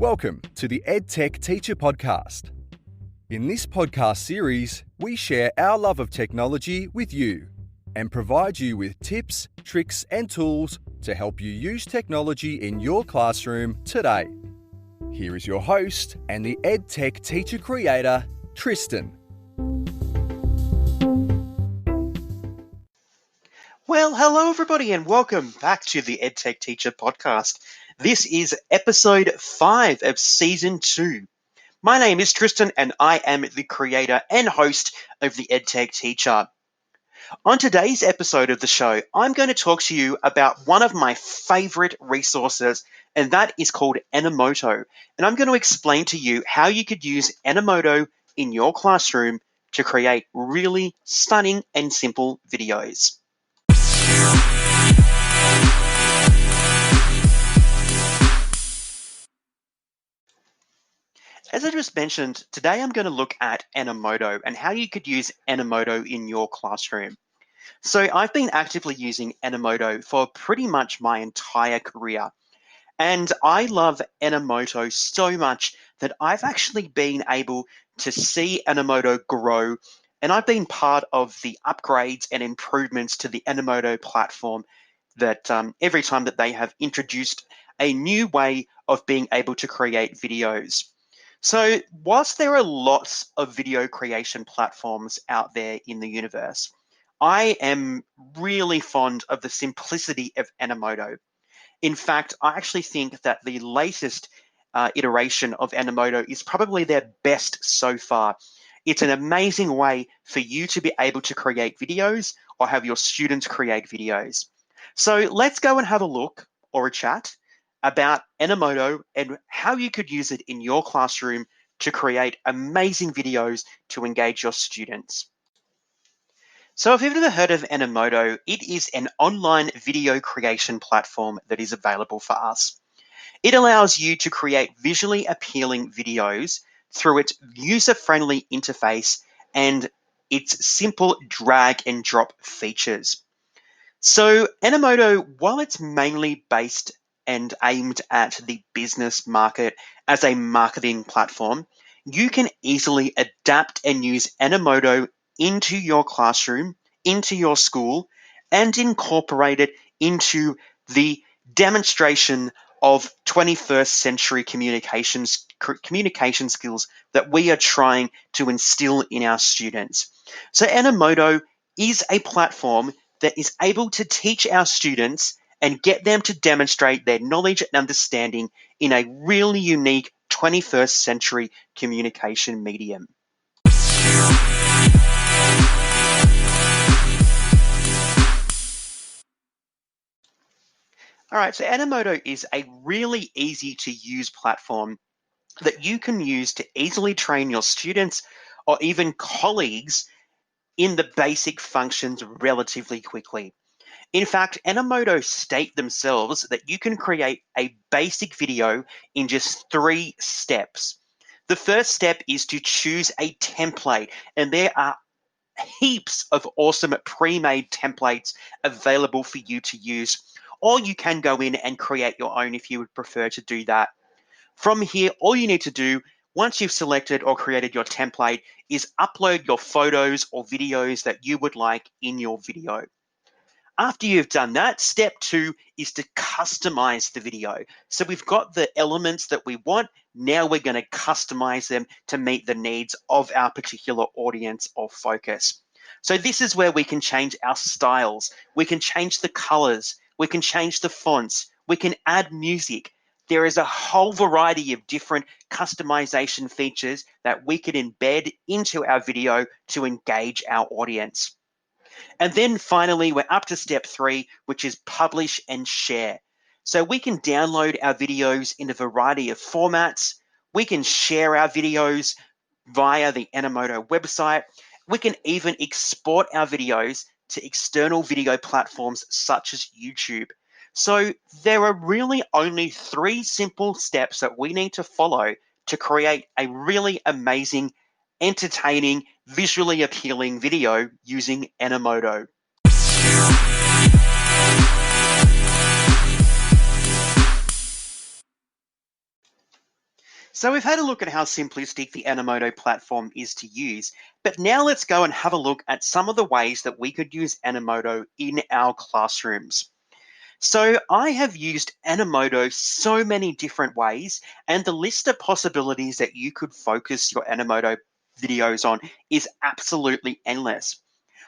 Welcome to the EdTech Teacher Podcast. In this podcast series, we share our love of technology with you and provide you with tips, tricks, and tools to help you use technology in your classroom today. Here is your host and the EdTech Teacher Creator, Tristan. Well, hello everybody and welcome back to the EdTech Teacher Podcast. This is episode 5 of season 2. My name is Tristan and I am the creator and host of the EdTech Teacher. On today's episode of the show, I'm going to talk to you about one of my favorite resources, and that is called Animoto. And I'm going to explain to you how you could use Animoto in your classroom to create really stunning and simple videos. As I just mentioned, today I'm going to look at Animoto and how you could use Animoto in your classroom. So I've been actively using Animoto for pretty much my entire career. And I love Animoto so much that I've actually been able to see Animoto grow, and I've been part of the upgrades and improvements to the Animoto platform that every time that they have introduced a new way of being able to create videos. So whilst there are lots of video creation platforms out there in the universe, I am really fond of the simplicity of Animoto. In fact, I actually think that the latest iteration of Animoto is probably their best so far. It's an amazing way for you to be able to create videos or have your students create videos. So let's go and have a look or a chat about Animoto and how you could use it in your classroom to create amazing videos to engage your students. So if you've never heard of Animoto, it is an online video creation platform that is available for us. It allows you to create visually appealing videos through its user-friendly interface and its simple drag and drop features. So Animoto, while it's mainly based and aimed at the business market as a marketing platform, you can easily adapt and use Animoto into your classroom, into your school, and incorporate it into the demonstration of 21st century communication skills that we are trying to instill in our students. So Animoto is a platform that is able to teach our students and get them to demonstrate their knowledge and understanding in a really unique 21st century communication medium. All right, so Animoto is a really easy to use platform that you can use to easily train your students or even colleagues in the basic functions relatively quickly. In fact, Animoto state themselves that you can create a basic video in just 3 steps. The first step is to choose a template, and there are heaps of awesome pre-made templates available for you to use, or you can go in and create your own if you would prefer to do that. From here, all you need to do once you've selected or created your template is upload your photos or videos that you would like in your video. After you've done that, step 2 is to customize the video. So we've got the elements that we want. Now we're going to customize them to meet the needs of our particular audience or focus. So this is where we can change our styles. We can change the colors. We can change the fonts. We can add music. There is a whole variety of different customization features that we can embed into our video to engage our audience. And then finally, we're up to step 3, which is publish and share. So we can download our videos in a variety of formats. We can share our videos via the Animoto website. We can even export our videos to external video platforms such as YouTube. So there are really only 3 simple steps that we need to follow to create a really amazing, entertaining, visually appealing video using Animoto. So we've had a look at how simplistic the Animoto platform is to use, but now let's go and have a look at some of the ways that we could use Animoto in our classrooms. So I have used Animoto so many different ways, and the list of possibilities that you could focus your Animoto videos on is absolutely endless.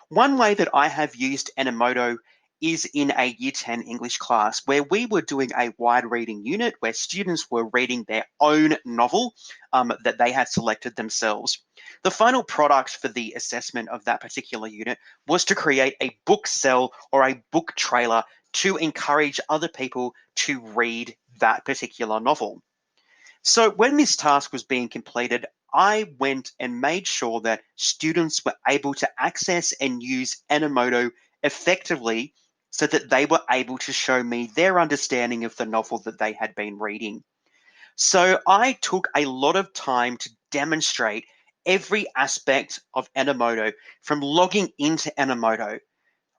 One way that I have used Animoto is in a Year 10 English class where we were doing a wide reading unit where students were reading their own novel that they had selected themselves. The final product for the assessment of that particular unit was to create a book cell or a book trailer to encourage other people to read that particular novel. So when this task was being completed, I went and made sure that students were able to access and use Animoto effectively so that they were able to show me their understanding of the novel that they had been reading. So I took a lot of time to demonstrate every aspect of Animoto, from logging into Animoto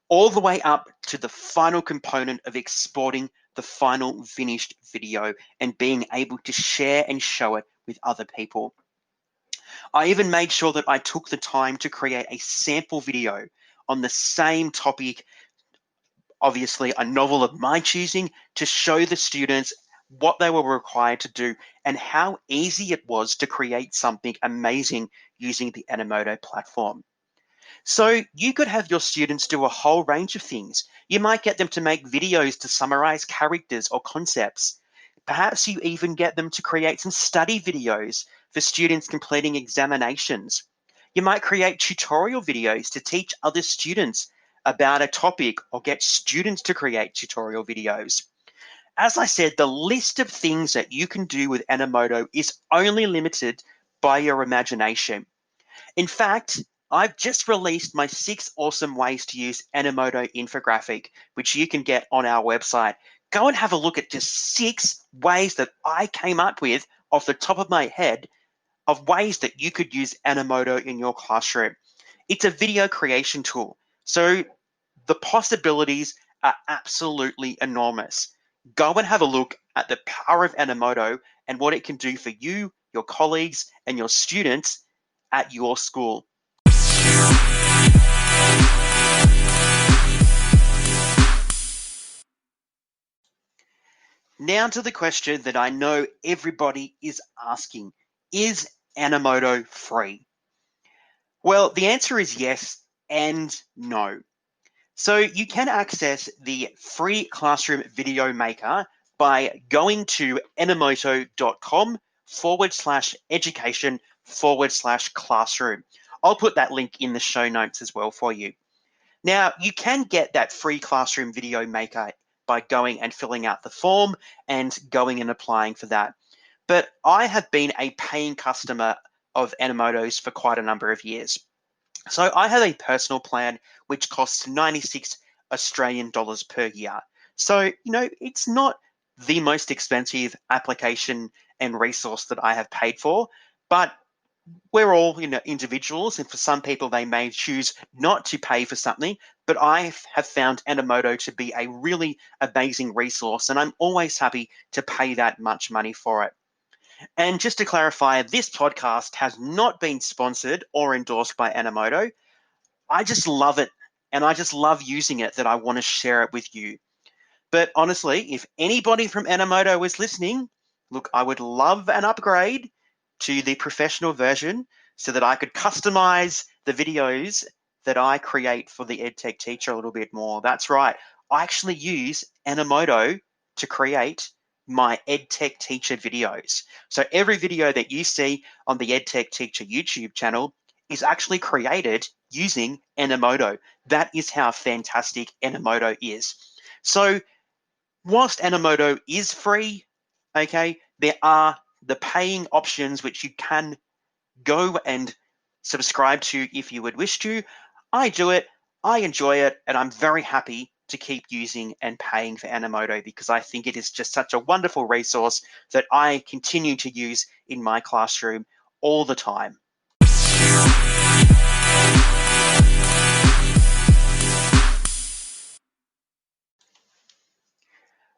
all the way up to the final component of exporting the final finished video and being able to share and show it with other people. I even made sure that I took the time to create a sample video on the same topic, obviously a novel of my choosing, to show the students what they were required to do and how easy it was to create something amazing using the Animoto platform. So you could have your students do a whole range of things. You might get them to make videos to summarize characters or concepts. Perhaps you even get them to create some study videos for students completing examinations. You might create tutorial videos to teach other students about a topic or get students to create tutorial videos. As I said, the list of things that you can do with Animoto is only limited by your imagination. In fact, I've just released my 6 awesome ways to use Animoto infographic, which you can get on our website. Go and have a look at just 6 ways that I came up with off the top of my head of ways that you could use Animoto in your classroom. It's a video creation tool, so the possibilities are absolutely enormous. Go and have a look at the power of Animoto and what it can do for you, your colleagues, and your students at your school. Now to the question that I know everybody is asking: is Animoto free? Well, the answer is yes and no. So you can access the free classroom video maker by going to animoto.com/education/classroom. I'll put that link in the show notes as well for you. Now, you can get that free classroom video maker by going and filling out the form and going and applying for that. But I have been a paying customer of Animoto's for quite a number of years. So I have a personal plan which costs 96 Australian dollars per year. So, it's not the most expensive application and resource that I have paid for, but we're all, individuals, and for some people they may choose not to pay for something, but I have found Animoto to be a really amazing resource, and I'm always happy to pay that much money for it. And just to clarify, this podcast has not been sponsored or endorsed by Animoto. I just love it, and I just love using it that I want to share it with you. But honestly, if anybody from Animoto is listening, look, I would love an upgrade to the professional version so that I could customize the videos that I create for the EdTech teacher a little bit more. That's right. I actually use Animoto to create my EdTech teacher videos. So every video that you see on the EdTech teacher YouTube channel is actually created using Animoto. That is how fantastic Animoto is. So whilst Animoto is free, okay, there are the paying options which you can go and subscribe to if you would wish to. I do it, I enjoy it, and I'm very happy to keep using and paying for Animoto because I think it is just such a wonderful resource that I continue to use in my classroom all the time.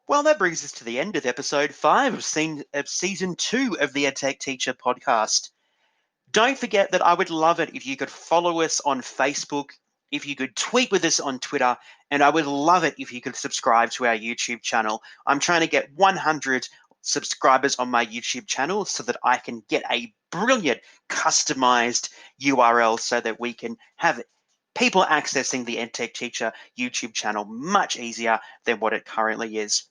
Well, that brings us to the end of episode 5 of season 2 of the EdTech Teacher podcast. Don't forget that I would love it if you could follow us on Facebook, if you could tweet with us on Twitter, and I would love it if you could subscribe to our YouTube channel. I'm trying to get 100 subscribers on my YouTube channel so that I can get a brilliant customized URL so that we can have people accessing the EdTech Teacher YouTube channel much easier than what it currently is.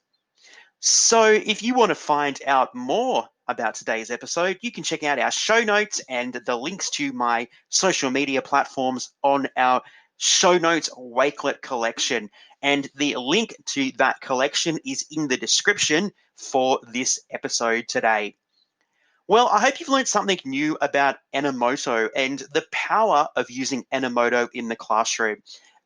So if you want to find out more about today's episode, you can check out our show notes and the links to my social media platforms on our show notes Wakelet collection. And the link to that collection is in the description for this episode today. Well, I hope you've learned something new about Animoto and the power of using Animoto in the classroom.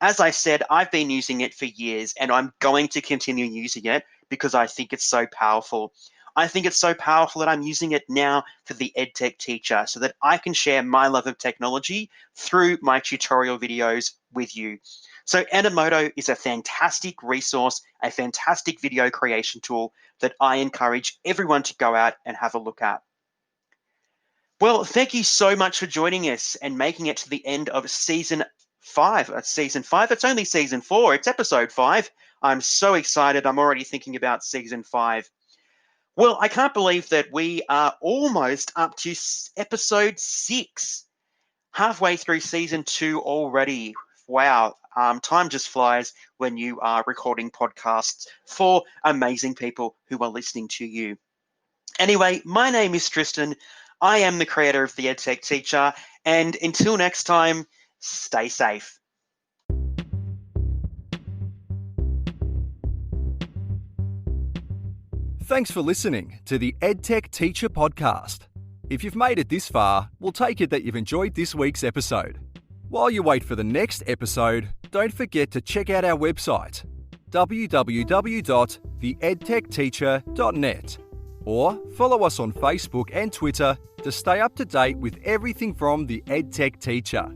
As I said, I've been using it for years and I'm going to continue using it because I think it's so powerful. I think it's so powerful that I'm using it now for the EdTech Teacher so that I can share my love of technology through my tutorial videos with you. So Animoto is a fantastic resource, a fantastic video creation tool that I encourage everyone to go out and have a look at. Well, thank you so much for joining us and making it to the end of season 5. Season 5, it's only season 4, it's episode 5. I'm so excited, I'm already thinking about season 5. Well, I can't believe that we are almost up to episode 6. Halfway through season 2 already. Wow, time just flies when you are recording podcasts for amazing people who are listening to you. Anyway, my name is Tristan. I am the creator of the EdTech Teacher, and until next time, stay safe. Thanks for listening to the EdTech Teacher podcast. If you've made it this far, we'll take it that you've enjoyed this week's episode. While you wait for the next episode, don't forget to check out our website, www.theedtechteacher.net, or follow us on Facebook and Twitter to stay up to date with everything from the EdTech Teacher.